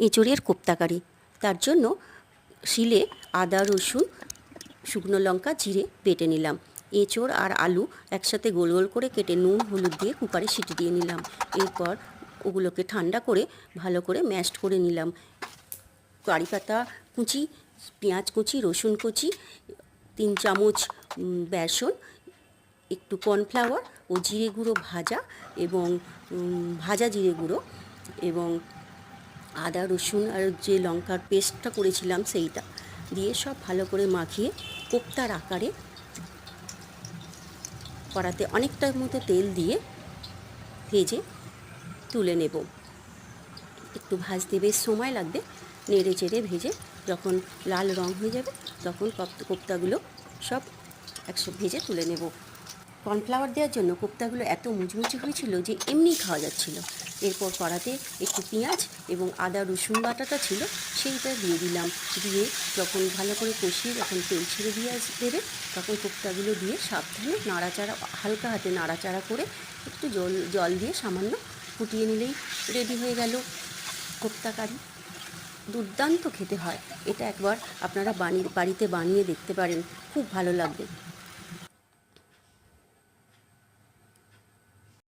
এঁচোড়ের কোপ্তাকারি। তার জন্য শিলে আদা, রসুন, শুকনো লঙ্কা, জিরে বেটে নিলাম। এঁচোড় আর আলু একসাথে গোল গোল করে কেটে নুন হলুদ দিয়ে কুকারে সিটি দিয়ে নিলাম। এরপর ওগুলোকে ঠান্ডা করে ভালো করে ম্যাশড করে নিলাম। কারি পাতা কুচি, পেঁয়াজ কুচি, রসুন কুচি, 3 চামচ বেসন, একটু কর্নফ্লাওয়ার ও জিরে গুঁড়ো ভাজা এবং ভাজা জিরে গুঁড়ো এবং আদা রসুন আর যে লঙ্কার পেস্টটা করেছিলাম সেইটা দিয়ে সব ভালো করে মাখিয়ে কোপ্তার আকারে কড়াতে অনেকটার মতো তেল দিয়ে ভেজে তুলে নেব। একটু ভাজতে বেশ সময় লাগবে। নেড়ে চেড়ে ভেজে যখন লাল রং হয়ে যাবে তখন কোপ্তাগুলো সব একসাথে ভেজে তুলে নেব। কর্নফ্লাওয়ার দেওয়ার জন্য কোপ্তাগুলো এত মুচমুচে হয়েছিল যে এমনিই খাওয়া যাচ্ছিল। এরপর কড়াতে একটু পেঁয়াজ এবং আদা রসুন বাটাটা ছিল সেইটা দিয়ে দিলাম। দিয়ে যখন ভালো করে কষিয়ে যখন তেল ছেড়ে দিয়ে দেবে তখন কোপ্তাগুলো দিয়ে সাবধানে নাড়াচাড়া, হালকা হাতে নাড়াচাড়া করে একটু জল দিয়ে সামান্য ফুটিয়ে নিলেই রেডি হয়ে গেল কোপ্তা কারি। দুর্দান্ত খেতে হয়। এটা একবার আপনারা বাড়িতে বানিয়ে দেখতে পারেন, খুব ভালো লাগবে।